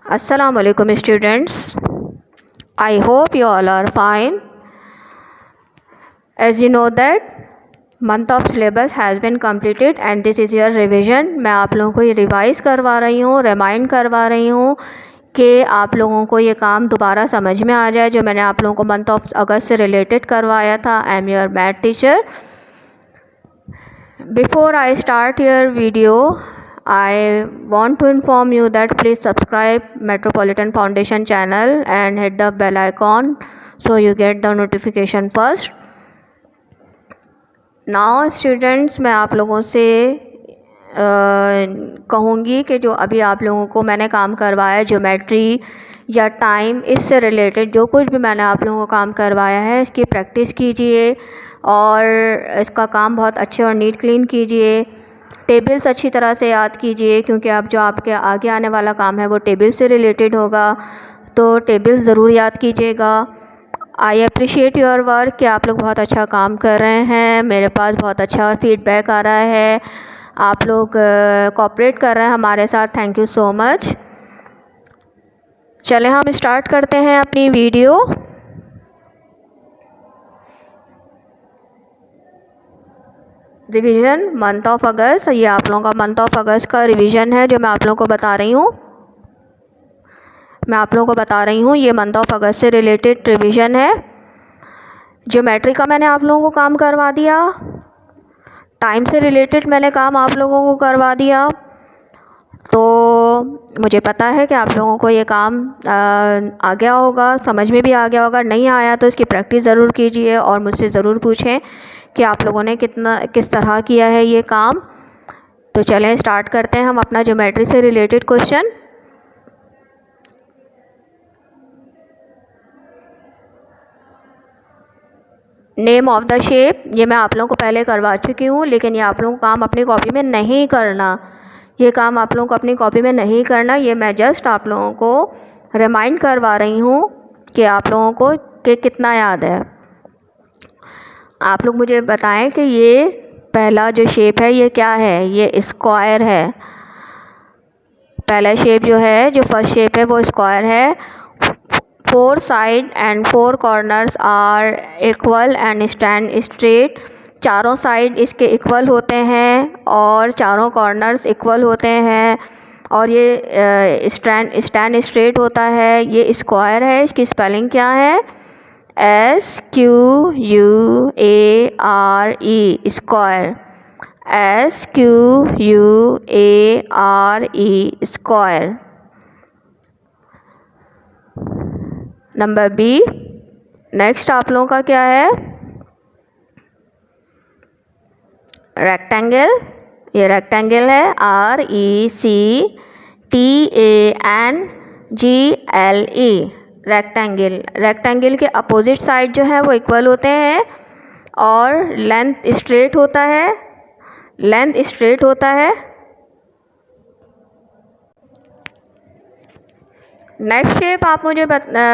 Assalamu alaikum students. I hope you all are fine. As you know that month of syllabus has been completed and this is your revision. मैं आप लोगों को ये revise करवा रही हूँ, remind करवा रही हूँ कि आप लोगों को ये काम दोबारा समझ में आ जाए जो मैंने आप लोगों को मंथ ऑफ अगस्त से रिलेटेड करवाया था. I am your math teacher. Before I start your video, I want to inform you that please subscribe Metropolitan Foundation channel and hit the bell icon so you get the notification first. Now students, मैं आप लोगों से कहूँगी कि जो अभी आप लोगों को मैंने काम करवाया ज्योमेट्री या टाइम, इससे रिलेटेड जो कुछ भी मैंने आप लोगों को काम करवाया है इसकी प्रैक्टिस कीजिए और इसका काम बहुत अच्छे और नीट क्लीन कीजिए. टेबल्स अच्छी तरह से याद कीजिए क्योंकि अब जो आपके आगे आने वाला काम है वो टेबल से रिलेटेड होगा, तो टेबल्स ज़रूर याद कीजिएगा. आई अप्रिशिएट योर वर्क कि आप लोग बहुत अच्छा काम कर रहे हैं. मेरे पास बहुत अच्छा फीडबैक आ रहा है, आप लोग कोऑपरेट कर रहे हैं हमारे साथ. Thank you so much. चलें हम स्टार्ट करते हैं अपनी वीडियो. रिवीजन मंथ ऑफ अगस्त, ये आप लोगों का मंथ ऑफ अगस्त का रिवीजन है जो मैं आप लोगों को बता रही हूँ. ये मंथ ऑफ अगस्त से रिलेटेड रिवीजन है. ज्योमेट्री का मैंने आप लोगों को काम करवा दिया, टाइम से रिलेटेड मैंने काम आप लोगों को करवा दिया. तो मुझे पता है कि आप लोगों को ये काम आ गया होगा, समझ में भी आ गया होगा. नहीं आया तो इसकी प्रैक्टिस ज़रूर कीजिए और मुझसे ज़रूर पूछें कि आप लोगों ने किस तरह किया है ये काम. तो चलें स्टार्ट करते हैं हम अपना ज्योमेट्री से related question. Name of the shape, ये मैं आप लोगों को पहले करवा चुकी हूँ, लेकिन ये आप लोगों को काम अपनी कॉपी में नहीं करना. ये मैं जस्ट आप लोगों को रिमाइंड करवा रही हूँ कि आप लोगों को कितना याद है. आप लोग मुझे बताएं कि ये पहला जो शेप है ये क्या है. ये स्क्वायर है. पहला शेप जो फर्स्ट शेप है वो स्क्वायर है. 4 side and 4 corners are equal and stand straight. चारों साइड इसके इक्वल होते हैं और चारों कॉर्नर्स इक्वल होते हैं और ये स्टैंड स्ट्रेट होता है. ये स्क्वायर है. इसकी स्पेलिंग क्या है? SQUARE, square. SQUARE, square. Number B. Next आप लोगों का क्या है? रेक्टेंगल. ये रेक्टेंगल है. RECTANGLE, रेक्टेंगल के अपोजिट साइड जो है वो इक्वल होते हैं और लेंथ स्ट्रेट होता है. नेक्स्ट शेप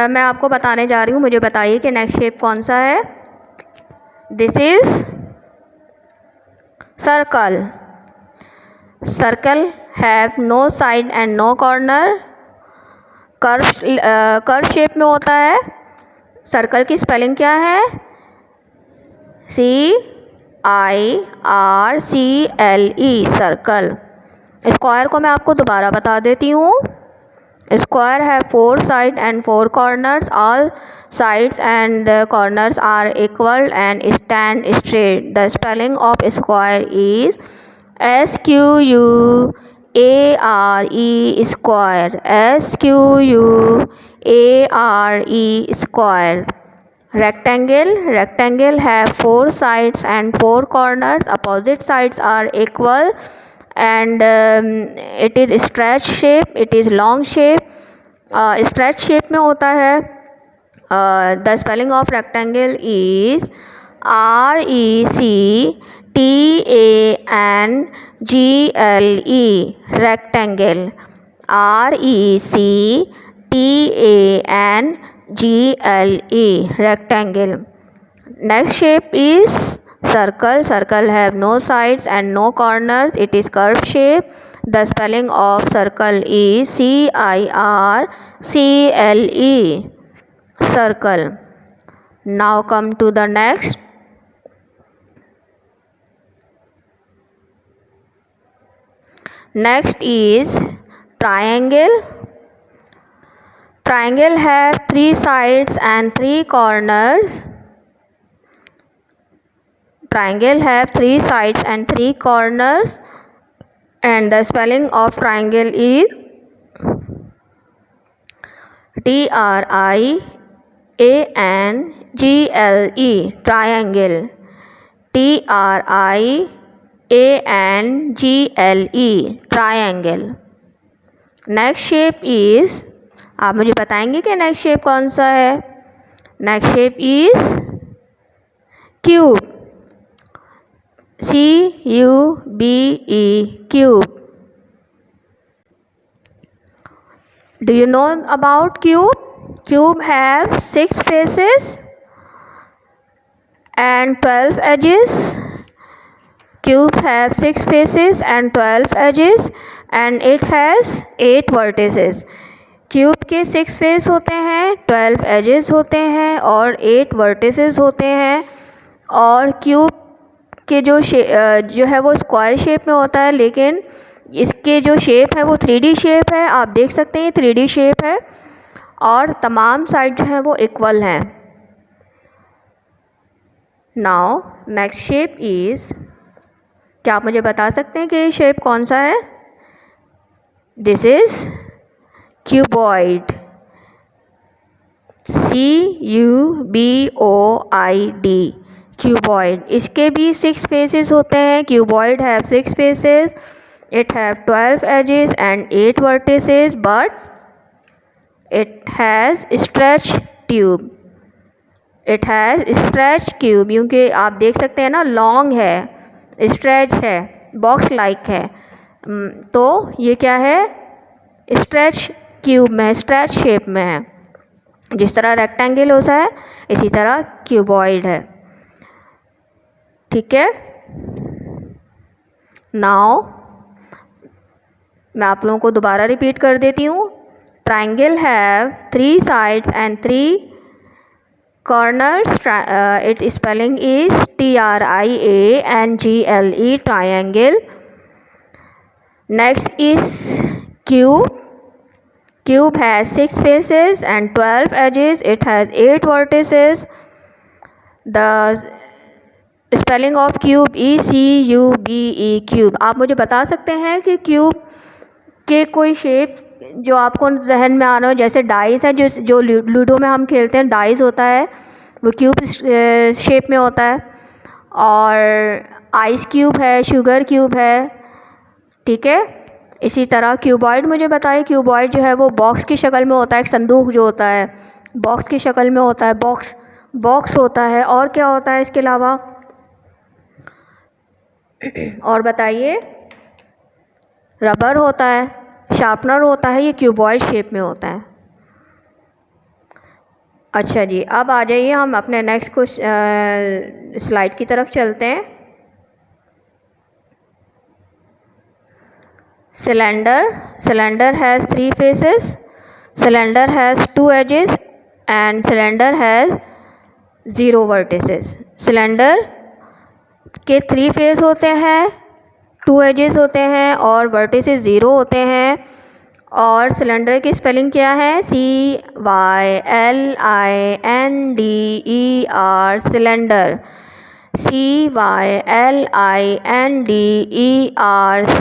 मैं आपको बताने जा रही हूँ. मुझे बताइए कि नेक्स्ट शेप कौन सा है. This is circle. Circle have no side and no corner. Curve shape में होता है. सर्कल की स्पेलिंग क्या है? CIRCLE, circle. स्क्वायर को मैं आपको दोबारा बता देती हूँ. Square have 4 sides and 4 corners. All sides and corners are equal and stand straight. The spelling of square is SQUARE, square. SQUARE, square. Rectangle have 4 sides and 4 corners. Opposite sides are equal and it is stretch shape, it is long shape. Stretch shape में होता है. The spelling of rectangle is RECTANGLE, rectangle. RECTANGLE, rectangle. Next shape is Circle have no sides and no corners. It is curved shape. The spelling of circle is CIRCLE. Circle. Now come to the next. Next is triangle. Triangle have 3 sides and 3 corners. Triangle have 3 sides and 3 corners, and the spelling of triangle is TRIANGLE. Triangle. TRIANGLE. Triangle. Next shape is, आप मुझे बताएंगे कि next shape कौन सा है? Next shape is cube. CUBE. Cube. Do you know about cube? Cube have 6 faces and 12 edges. Cube have 6 faces and 12 edges and it has 8 vertices. Cube के 6 face होते हैं, 12 एजेस होते हैं और 8 वर्टिसेस होते हैं. और क्यूब के जो है वो स्क्वायर शेप में होता है, लेकिन इसके जो शेप है वो 3D शेप है. आप देख सकते हैं 3D शेप है और तमाम साइड जो है वो इक्वल हैं. नाउ नेक्स्ट शेप इज़, क्या आप मुझे बता सकते हैं कि ये शेप कौन सा है? This is cuboid. CUBOID. Cuboid. इसके भी 6 फेसेस होते हैं. Cuboid have 6 faces. It have 12 edges and 8 vertices, but it has stretch tube. It has stretch cube, क्योंकि आप देख सकते हैं ना, लॉन्ग है, स्ट्रेच है, बॉक्स लाइक है. तो ये क्या है? स्ट्रेच क्यूब में, स्ट्रेच शेप में है. जिस तरह रेक्टेंगल होता है इसी तरह क्यूबॉइड है. ठीक है. नाउ मैं आप लोगों को दोबारा रिपीट कर देती हूँ. Triangle have 3 sides and 3 corners. Its spelling is TRIANGLE. Triangle. Next is cube. Cube has 6 faces and 12 edges. It has 8 vertices. The spelling of cube is CUBE. Cube. आप मुझे बता सकते हैं कि क्यूब के कोई शेप जो आपको जहन में आ रहा हो, जैसे डाइस है, जो लूडो में हम खेलते हैं, डाइस होता है वो क्यूब शेप में होता है. और आइस क्यूब है, शुगर क्यूब है. ठीक है. इसी तरह क्यूबॉइड मुझे बताइए. क्यूबॉइड जो है वो बॉक्स की शक्ल में होता है. एक संदूक जो होता है बॉक्स की शक्ल में होता है, बॉक्स होता है. और क्या होता है इसके अलावा? और बताइए. रबर होता है, शार्पनर होता है. ये क्यूबॉइड शेप में होता है. अच्छा जी, अब आ जाइए हम अपने नेक्स्ट कुछ स्लाइड की तरफ चलते हैं. Cylinder has 3 faces. Cylinder has 2 edges and cylinder has 0 vertices. Cylinder के 3 फेस होते हैं, 2 एजेस होते हैं और वर्टिसेस 0 होते हैं. और सिलेंडर की स्पेलिंग क्या है? CYLINDER. Cylinder. CYLINDER.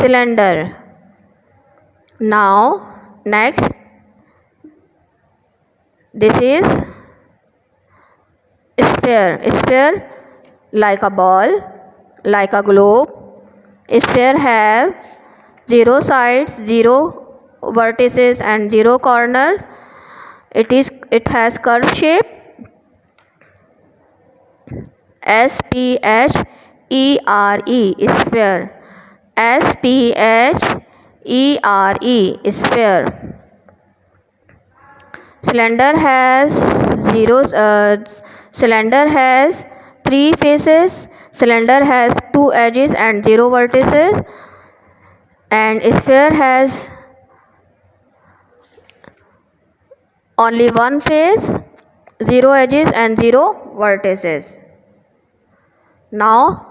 Cylinder. Now next, this is sphere. Sphere like a ball, like a globe. Sphere have 0 sides, 0 vertices and 0 corners. It has curved shape. SPHERE. Sphere. SPHERE. Sphere. Cylinder has 3 faces. Cylinder has 2 edges and 0 vertices, and sphere has only one face, 0 edges and 0 vertices. Now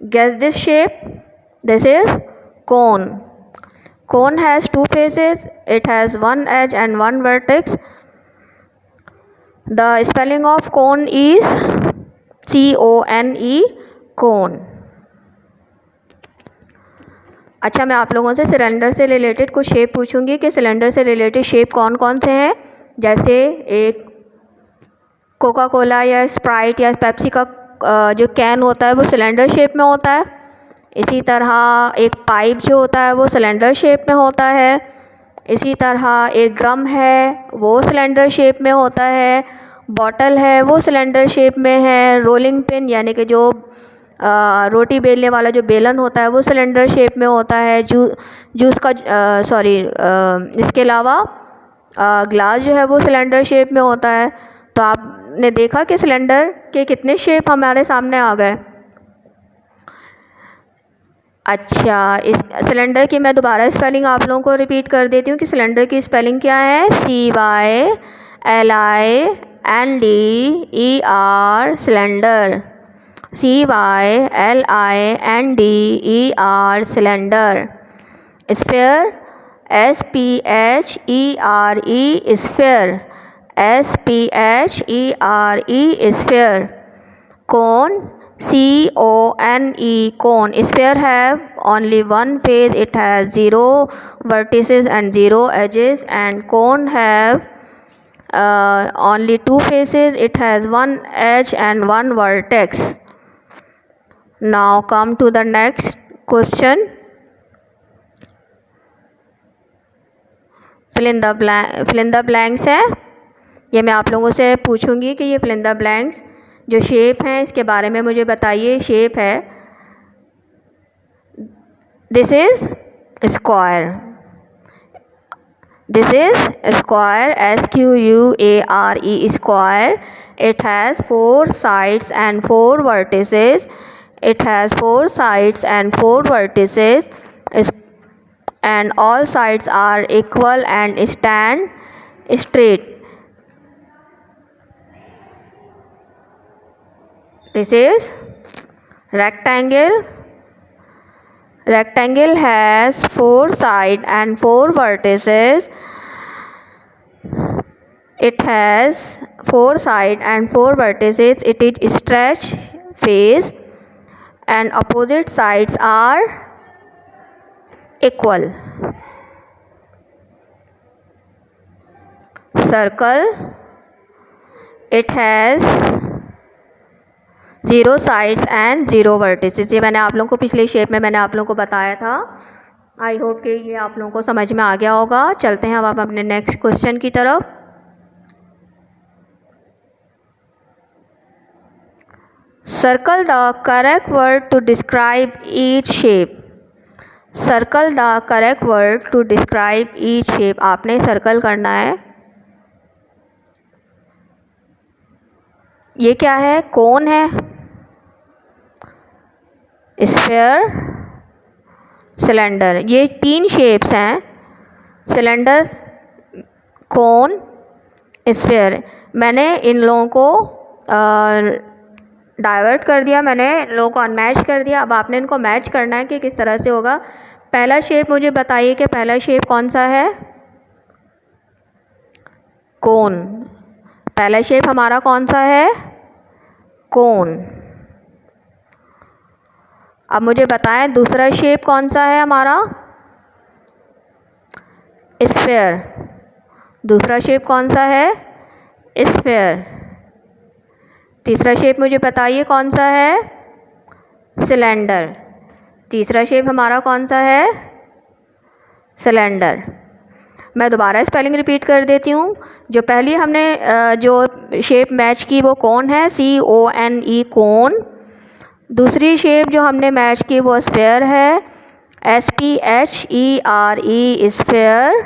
guess this shape. This is cone. Cone has 2 faces, it has 1 edge and 1 vertex. The spelling of cone is CONE, cone. अच्छा, मैं आप लोगों से cylinder से related कुछ shape पूछूंगी कि cylinder से रिलेटेड शेप कौन कौन से हैं। जैसे एक कोका कोला या स्प्राइट या पेप्सी का जो कैन होता है वो सिलेंडर शेप में होता है। इसी तरह एक पाइप जो होता है वो सिलेंडर शेप में होता है। इसी तरह एक ड्रम है वो सिलेंडर शेप में होता है। बॉटल है वो सिलेंडर शेप में है। रोलिंग पिन यानी कि जो रोटी बेलने वाला जो बेलन होता है वो सिलेंडर शेप में होता है। जूस का इसके अलावा ग्लास जो है वो सिलेंडर शेप में होता है। तो आपने देखा कि सिलेंडर के कितने शेप हमारे सामने आ गए। अच्छा, इस सिलेंडर की मैं दोबारा स्पेलिंग आप लोगों को रिपीट कर देती हूँ कि सिलेंडर की स्पेलिंग क्या है। CYLINDER, cylinder. CYLINDER, cylinder. Sphere, SPHERE, sphere. SPHERE, sphere. Cone, CONE, cone. Sphere have only one face, it has 0 vertices and 0 edges, and cone have only 2 faces, it has 1 edge and 1 vertex. Now come to the next question. fill in the blanks है। ये मैं आप लोगों से पूछूंगी कि ये fill in the blanks जो शेप हैं इसके बारे में मुझे बताइए। शेप है, this is square. This is square, SQUARE, square. It has 4 sides and 4 vertices. It has 4 sides and 4 vertices, and all sides are equal and stand straight. This is rectangle. Rectangle has 4 sides and 4 vertices. It has 4 sides and 4 vertices. It is stretched face and opposite sides are equal. Circle, it has 0 sides and 0 vertices. ये मैंने आप लोगों को पिछले shape में मैंने आप लोगों को बताया था। आई होप कि ये आप लोगों को समझ में आ गया होगा। चलते हैं अब अपने नेक्स्ट क्वेश्चन की तरफ। Circle the correct word to describe each shape. Circle the correct word to describe each shape. आपने सर्कल करना है। ये क्या है? कोन है, स्फेयर, सिलेंडर। ये 3 शेप्स हैं, सिलेंडर, कोन, स्फेयर। मैंने इन लोगों को डाइवर्ट कर दिया, मैंने इन लोगों को अनमैच कर दिया। अब आपने इनको मैच करना है कि किस तरह से होगा। पहला शेप मुझे बताइए कि पहला शेप कौन सा है? कोन। पहला शेप हमारा कौन सा है? कोन। अब मुझे बताएं दूसरा शेप कौन सा है हमारा? स्फेयर। दूसरा शेप कौन सा है? स्फेयर। तीसरा शेप मुझे बताइए कौन सा है? सिलेंडर। तीसरा शेप हमारा कौन सा है? सिलेंडर। मैं दोबारा स्पेलिंग रिपीट कर देती हूँ। जो पहली हमने जो शेप मैच की वो कोन है, CONE, कोन। दूसरी शेप जो हमने मैच की वो स्फेयर है, SPHERE, स्फेयर।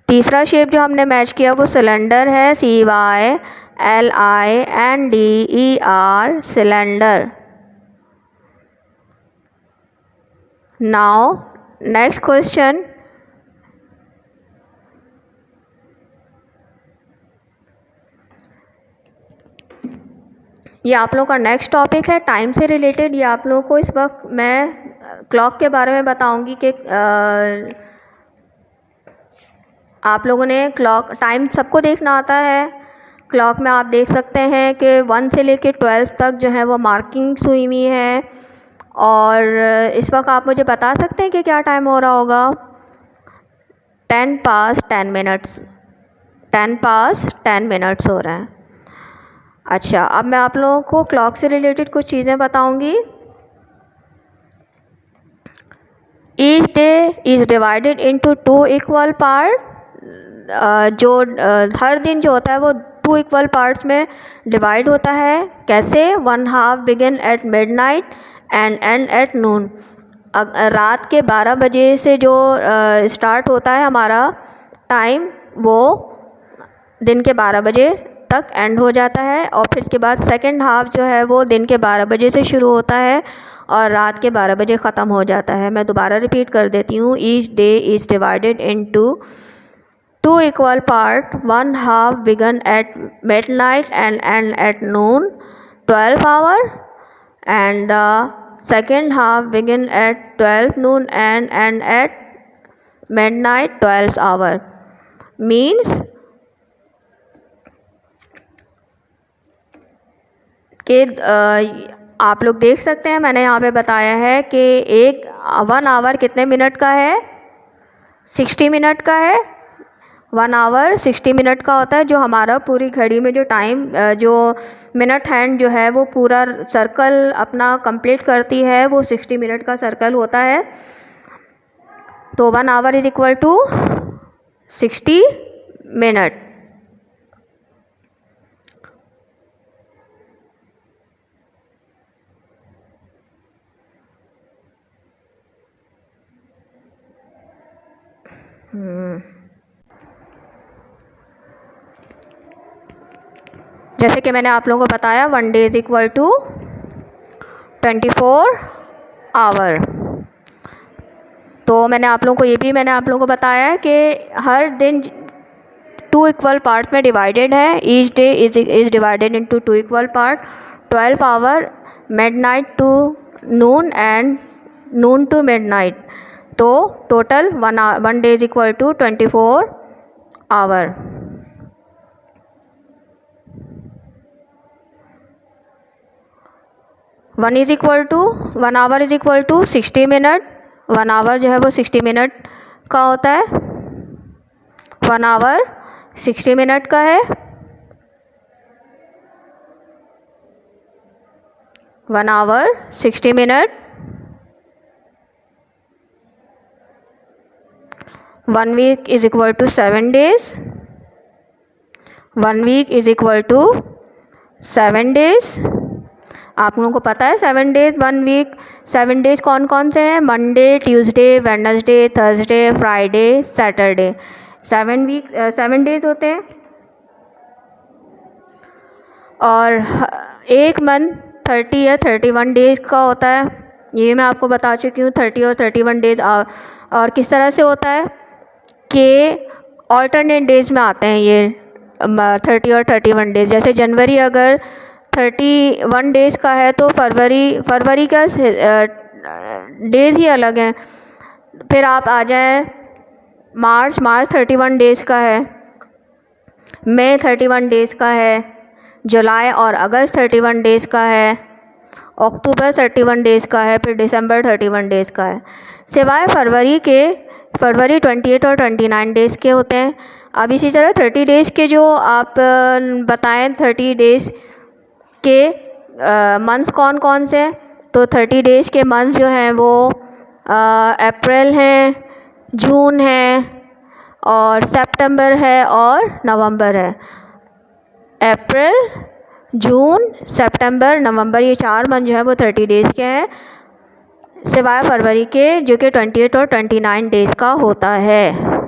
तीसरा शेप जो हमने मैच किया वो सिलेंडर है, CYLINDER, cylinder. Now next question, ये आप लोगों का नेक्स्ट टॉपिक है टाइम से रिलेटेड। ये आप लोगों को इस वक्त मैं क्लॉक के बारे में बताऊंगी कि आप लोगों ने क्लॉक टाइम सबको देखना आता है। क्लॉक में आप देख सकते हैं कि 1 से लेके 12 तक जो है वो मार्किंग्स हुई हुई हैं। और इस वक्त आप मुझे बता सकते हैं कि क्या टाइम हो रहा होगा? 10 पास 10 मिनट्स, 10 पास 10 मिनट्स हो रहे हैं। अच्छा, अब मैं आप लोगों को क्लॉक से रिलेटेड कुछ चीज़ें बताऊंगी। Each day is divided into 2 equal part. जो हर दिन जो होता है वो 2 इक्वल पार्ट्स में डिवाइड होता है। कैसे? 1 half begin eight midnight and and at noon. रात के 12 बजे से जो स्टार्ट होता है हमारा टाइम, वो दिन के 12 बजे तक एंड हो जाता है। और फिर इसके बाद सेकंड हाफ जो है वो दिन के 12 बजे से शुरू होता है और रात के 12 बजे ख़त्म हो जाता है। मैं दोबारा रिपीट कर देती हूँ। Each day is divided into 2 equal part. 1 half begin at midnight and end at noon, 12 hour, and the second half begin at 12 noon and end at midnight, 12 hour. Means कि आप लोग देख सकते हैं, मैंने यहाँ पे बताया है कि 1 आवर कितने मिनट का है? 60 मिनट का है। 1 आवर 60 मिनट का होता है। जो हमारा पूरी घड़ी में जो टाइम जो मिनट हैंड जो है वो पूरा सर्कल अपना कंप्लीट करती है, वो 60 मिनट का सर्कल होता है। तो 1 hour is equal to 60 minute. जैसे कि मैंने आप लोगों को बताया 1 day is equal to 24 hour. तो मैंने आप लोगों को बताया है कि हर दिन 2 इक्वल पार्ट्स में डिवाइडेड है। Each day is divided into 2 equal part. 12 hour, midnight to noon and noon to midnight. तो total 1 day is equal to 24 hour. One hour is equal to 60 minute. 1 hour जो है वो 60 minute का होता है। 1 hour 60 minute का है। 1 hour 60 minute. 1 week is equal to 7 days. 1 week is equal to 7 days. आप लोगों को पता है 7 डेज़ 1 वीक। 7 डेज़ कौन कौन से हैं? Monday, Tuesday, Wednesday, Thursday, Friday, Saturday. 7 days होते हैं। और एक मंथ 30 या 31 डेज़ का होता है। ये मैं आपको बता चुकी हूँ 30 और 31 डेज़। और किस तरह से होता है कि ऑल्टरनेट डेज़ में आते हैं ये 30 और 31 डेज़। जैसे जनवरी अगर 31 डेज़ का है तो फरवरी का डेज़ ही अलग हैं। फिर आप आ जाएं मार्च 31 डेज़ का है। मई 31 डेज़ का है। जुलाई और अगस्त 31 डेज़ का है। अक्टूबर 31 डेज़ का है। फिर दिसंबर 31 डेज़ का है। सिवाय फरवरी 28 और 29 डेज़ के होते हैं। अब इसी तरह 30 डेज़ के जो आप बताएं 30 डेज़ के मंथ्स कौन कौन से हैं? तो 30 डेज़ के मंथ्स जो हैं वो अप्रैल है, जून है, और सितंबर है और नवंबर है। अप्रैल, जून, सितंबर, नवंबर, ये 4 मंथ जो है वो 30 डेज़ के हैं, सिवाय फरवरी के जो कि 28 और 29 डेज़ का होता है।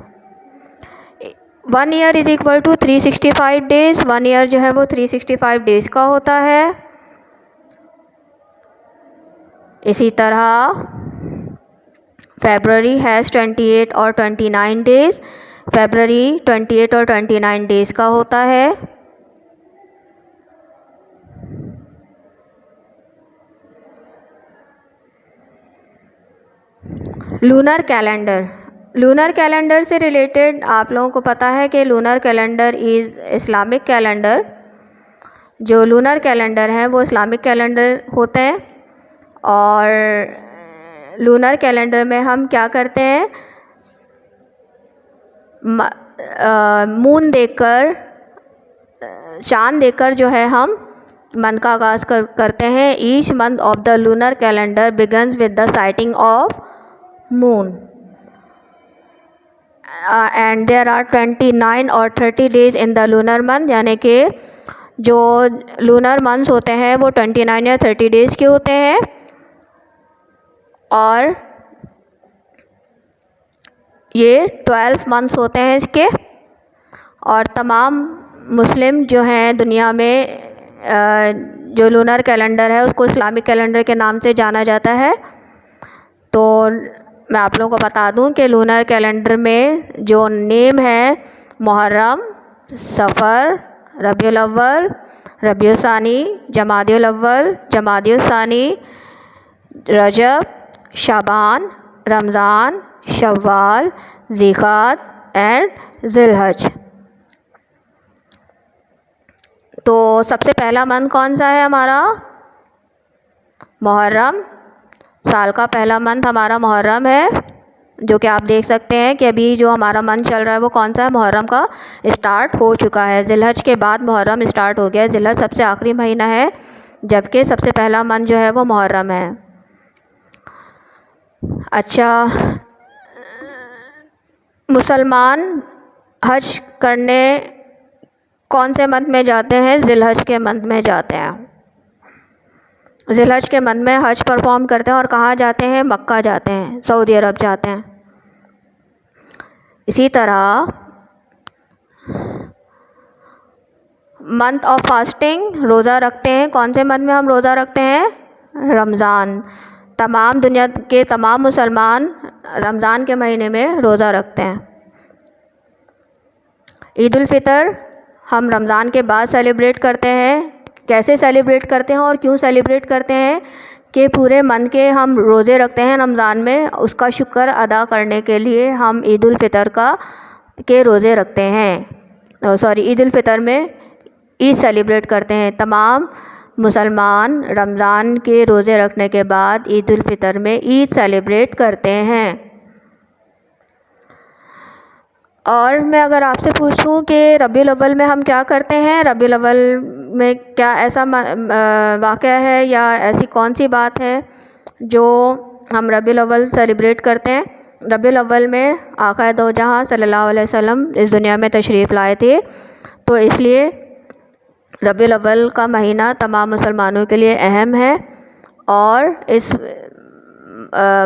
1 year is equal to 365 days. 1 year जो है वो 365 डेज़ का होता है। इसी तरह फरवरी हैज़ 28 और 29 डेज़। फरवरी 28 और 29 डेज़ का होता है। Lunar calendar. लूनर कैलेंडर से रिलेटेड आप लोगों को पता है कि lunar calendar is Islamic calendar. जो लूनर कैलेंडर हैं वो इस्लामिक कैलेंडर होते हैं। और लूनर कैलेंडर में हम क्या करते हैं, मून देखकर, चाँद देखकर जो है हम मंथ का आगाज़ करते हैं। Each month of the lunar calendar begins with the sighting of moon and there are 29 और 30 days in the lunar month. यानी कि जो लूनर मंथ्स होते हैं वो 29 या 30 डेज़ के होते हैं। और ये 12 मंथ्स होते हैं इसके। और तमाम मुस्लिम जो हैं दुनिया में जो लूनर कैलेंडर है उसको इस्लामिक कैलेंडर के नाम से जाना जाता है। तो मैं आप लोगों को बता दूं कि लूनर कैलेंडर में जो नेम है मुहर्रम, सफ़र, रबीउल अव्वल, रबीउल सानी, जमादिउल अव्वल, जमादिउल सानी, रजब, शाबान, रमज़ान, शव्वाल, ज़िलक़ाद एंड ज़िलहज। तो सबसे पहला मंथ कौन सा है हमारा? मुहर्रम। साल का पहला मंथ हमारा मुहर्रम है, जो कि आप देख सकते हैं कि अभी जो हमारा मंथ चल रहा है वो कौन सा है, मुहर्रम का स्टार्ट हो चुका है। ज़िलहज के बाद मुहर्रम स्टार्ट हो गया है। ज़िलहज सबसे आखिरी महीना है, जबकि सबसे पहला मंथ जो है वो मुहर्रम है। अच्छा, मुसलमान हज करने कौन से मंथ में जाते हैं? ज़िलहज के मंथ में जाते हैं। ज़िलहज के मंथ में हज परफॉर्म करते हैं। और कहाँ जाते हैं? मक्का जाते हैं, सऊदी अरब जाते हैं। इसी तरह मंथ ऑफ फास्टिंग, रोज़ा रखते हैं। कौन से मंथ में हम रोज़ा रखते हैं? रमज़ान। तमाम दुनिया के तमाम मुसलमान रमज़ान के महीने में रोज़ा रखते हैं। ईद उल फ़ितर हम रमज़ान के बाद सेलिब्रेट करते हैं। कैसे सेलिब्रेट करते हैं और क्यों सेलिब्रेट करते हैं? कि पूरे मंथ के हम रोज़े रखते हैं रमज़ान में, उसका शुक्र अदा करने के लिए हम ईद उल फ़ितर के रोज़े रखते हैं। ईद उल फ़ितर में ईद सेलिब्रेट करते हैं। तमाम मुसलमान रमज़ान के रोज़े रखने के बाद ईद उल फ़ितर में ईद सेलिब्रेट करते हैं। और मैं अगर आपसे पूछूं कि रबीउल अव्वल में हम क्या करते हैं, रबीउल अव्वल में क्या ऐसा वाक़या है या ऐसी कौन सी बात है जो हम रबीउल अव्वल सेलिब्रेट करते हैं? रबीउल अव्वल में आका दो जहां सल्लल्लाहु अलैहि वसल्लम इस दुनिया में तशरीफ़ लाए थे, तो इसलिए रबीउल अव्वल का महीना तमाम मुसलमानों के लिए अहम है। और इस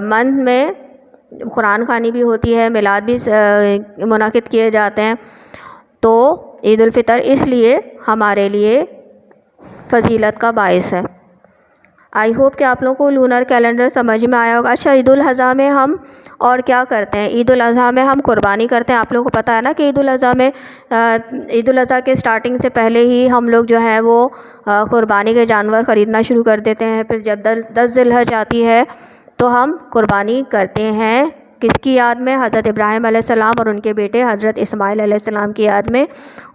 मंथ में कुरान ख़वानी भी होती है, मिलाद भी मुनाकिद किए जाते हैं। तो ईद उल फ़ितर इसलिए हमारे लिए फ़जीलत का बाइस है। आई होप कि आप लोगों को लूनर कैलेंडर समझ में आया होगा। अच्छा, ईद उल अज़हा में हम और क्या करते हैं? ईद उल अज़हा में हम कुर्बानी करते हैं। आप लोगों को पता है ना कि ईद उल अज़हा में ईद उल अज़हा के स्टार्टिंग से पहले ही हम लोग जो है वो कुर्बानी के जानवर ख़रीदना शुरू कर देते हैं। फिर जब 10 ज़िलहज आती है तो हम कुर्बानी करते हैं। किसकी याद में? हज़रत इब्राहीम अलैहिस्सलाम और उनके बेटे हज़रत इस्माईल अलैहिस्सलाम की याद में।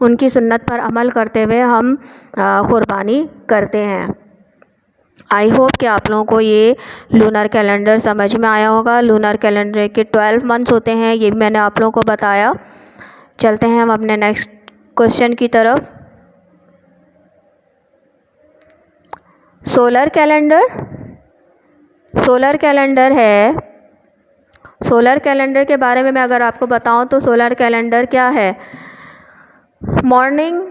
उनकी सुन्नत पर अमल करते हुए हम कुर्बानी करते हैं। आई होप कि आप लोगों को ये लूनर कैलेंडर समझ में आया होगा। लूनर कैलेंडर के 12 मंथ्स होते हैं, ये भी मैंने आप लोगों को बताया। चलते हैं हम अपने नेक्स्ट क्वेश्चन की तरफ। Solar calendar. सोलर कैलेंडर है, सोलर कैलेंडर के बारे में मैं अगर आपको बताऊं तो सोलर कैलेंडर क्या है? Morning,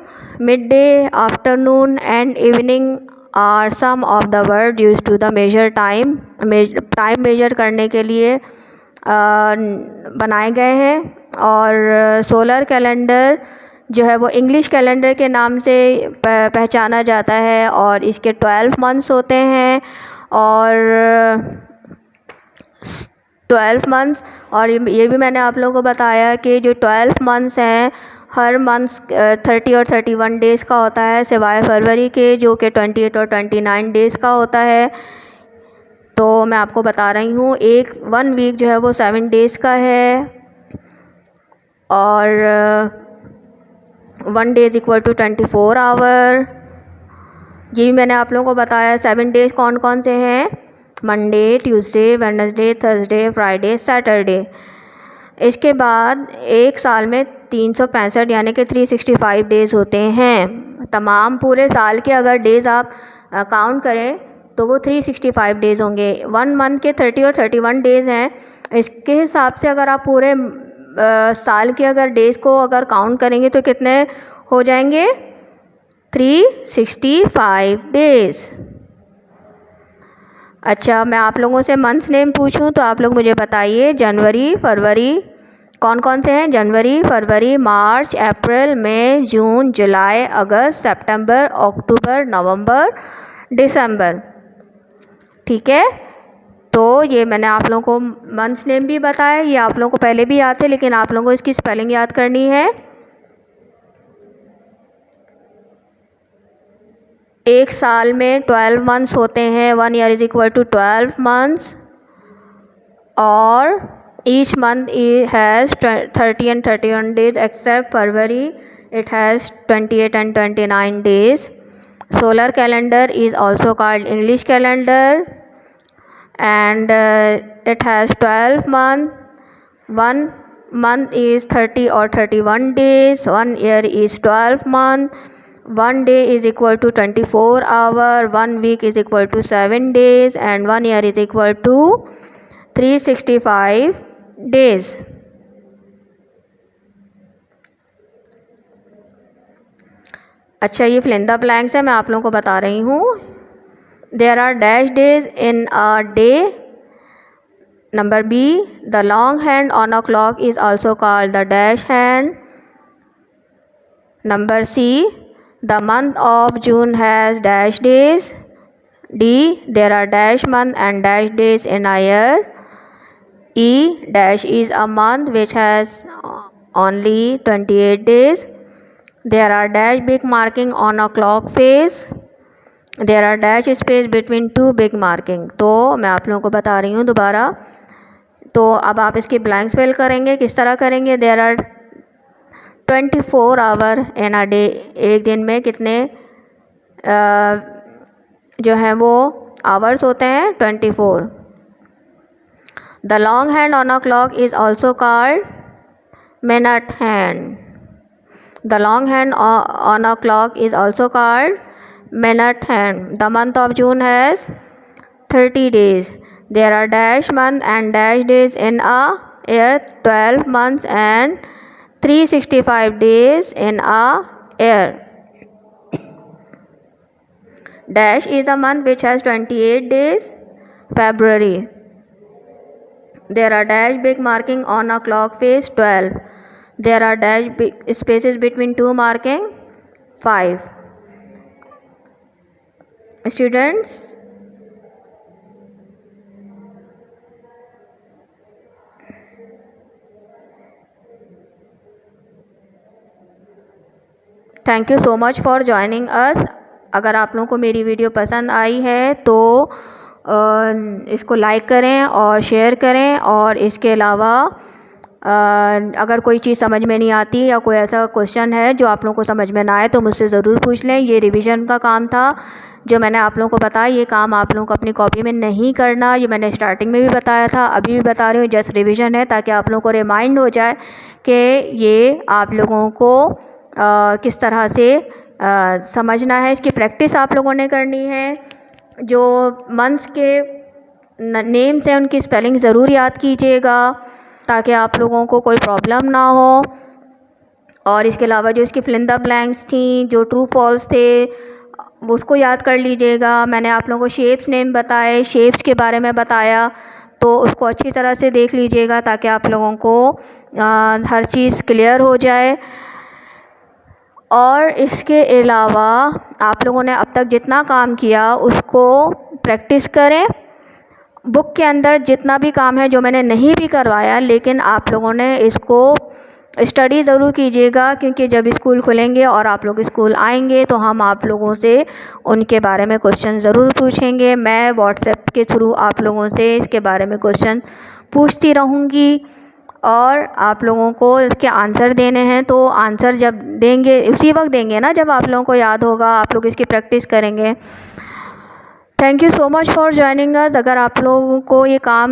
mid day, afternoon and evening are some of the word use to the measure time. Time measure करने के लिए बनाए गए हैं। और सोलर कैलेंडर जो है वो इंग्लिश कैलेंडर के नाम से पहचाना जाता है। और इसके 12 मंथ्स होते हैं। और 12 मंथ्स, और ये भी मैंने आप लोगों को बताया कि जो 12 मंथ्स हैं हर मंथ 30 और 31 डेज़ का होता है, सिवाय फरवरी के जो कि 28 और 29 डेज़ का होता है। तो मैं आपको बता रही हूँ, 1 वीक जो है वो 7 डेज़ का है, और 1 day is equal to 24 hour. ये भी मैंने आप लोगों को बताया। 7 डेज़ कौन कौन से हैं? Monday, Tuesday, Wednesday, Thursday, Friday, Saturday. इसके बाद एक साल में 365 यानी कि 365 डेज़ होते हैं। तमाम पूरे साल के अगर डेज़ आप काउंट करें तो वो 365 डेज़ होंगे। 1 मंथ के 30 और 31 डेज़ हैं। इसके हिसाब से अगर आप पूरे साल के अगर डेज़ को अगर काउंट करेंगे तो कितने हो जाएंगे? 365 डेज़। अच्छा, मैं आप लोगों से मंथ्स नेम पूछूं तो आप लोग मुझे बताइए। जनवरी, फरवरी, कौन कौन से हैं? जनवरी, फरवरी, मार्च, अप्रैल, मई, जून, जुलाई, अगस्त, सितंबर, अक्टूबर, नवंबर, दिसंबर। ठीक है, तो ये मैंने आप लोगों को मंथ्स नेम भी बताया। ये आप लोगों को पहले भी याद थे, लेकिन आप लोगों को इसकी स्पेलिंग याद करनी है। एक साल में 12 मंथ्स होते हैं। 1 year is equal to 12 months, और each month has 30 and 31 days except February, it has 28 and 29 days. Solar calendar is also called English calendar, and it has 12 months. 1 month is 30 or 31 days. 1 year is 12 months. 1 day is equal to 24 hours. 1 week is equal to 7 days, and 1 year is equal to 365 days. अच्छा, ये fill in the blanks है, मैं आप लोगों को बता रही हूँ। There are dash days in a day. Number B, the long hand on a clock is also called the dash hand. Number C, the month of June has dash days. D, there are dash month and dash days in a year. E dash is a month which has only 28 days. There are dash big marking on a clock face. There are dash space between two big marking. तो मैं आप लोगों को बता रही हूँ दोबारा। तो अब आप इसकी ब्लैंक्स फिल करेंगे। किस तरह करेंगे? There are 24 hour in a day. एक दिन में कितने जो हैं वो आवर्स होते हैं? 24। The long hand on a clock is also called minute hand. The long hand on a clock is also called minute hand. The month of June has 30 days. There are dash month and dash days in a year. 12 months and 365 days in a year. Dash is a month which has 28 days. February. There are dash big marking on a clock face 12. There are dash big spaces between two marking 5. Students, thank you so much for joining us. अगर आप लोगों को मेरी video पसंद आई है तो इसको like करें और शेयर करें, और इसके अलावा अगर कोई चीज़ समझ में नहीं आती या कोई ऐसा क्वेश्चन है जो आप लोगों को समझ में ना आए तो मुझसे ज़रूर पूछ लें। ये रिवीजन का काम था जो मैंने आप लोगों को बताया। ये काम आप लोगों को अपनी कॉपी में नहीं करना, ये मैंने स्टार्टिंग में भी बताया था, अभी भी बता रही हूँ। जस्ट रिवीजन है ताकि आप लोगों को रिमाइंड हो जाए कि ये आप लोगों को किस तरह से समझना है। इसकी प्रैक्टिस आप लोगों ने करनी है। जो मंथ्स के नेम्स हैं उनकी स्पेलिंग ज़रूर याद कीजिएगा ताकि आप लोगों को कोई प्रॉब्लम ना हो। और इसके अलावा जो इसकी फिल इन द ब्लैंक्स थी, जो ट्रू फॉल्स थे, उसको याद कर लीजिएगा। मैंने आप लोगों को शेप्स नेम बताए, शेप्स के बारे में बताया, तो उसको अच्छी तरह से देख लीजिएगा ताकि आप लोगों को हर चीज़ क्लियर हो जाए। और इसके अलावा आप लोगों ने अब तक जितना काम किया उसको प्रैक्टिस करें बुक के अंदर जितना भी काम है जो मैंने नहीं भी करवाया, लेकिन आप लोगों ने इसको स्टडी ज़रूर कीजिएगा, क्योंकि जब स्कूल खुलेंगे और आप लोग स्कूल आएंगे तो हम आप लोगों से उनके बारे में क्वेश्चन ज़रूर पूछेंगे। मैं व्हाट्सएप के थ्रू आप लोगों से इसके बारे में क्वेश्चन पूछती रहूँगी और आप लोगों को इसके आंसर देने हैं। तो आंसर जब देंगे उसी वक्त देंगे ना जब आप लोगों को याद होगा, आप लोग इसकी प्रैक्टिस करेंगे। Thank you so much for joining us. अगर आप लोगों को ये काम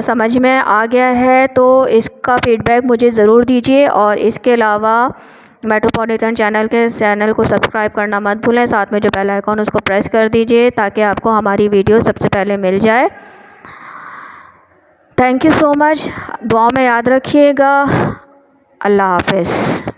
समझ में आ गया है तो इसका फ़ीडबैक मुझे ज़रूर दीजिए, और इसके अलावा मेट्रोपॉलिटन चैनल को सब्सक्राइब करना मत भूलें। साथ में जो बेल आइकॉन उसको प्रेस कर दीजिए ताकि आपको हमारी वीडियो सबसे पहले मिल जाए। Thank you so much. दुआ में याद रखिएगा। अल्लाह हाफ़िज़।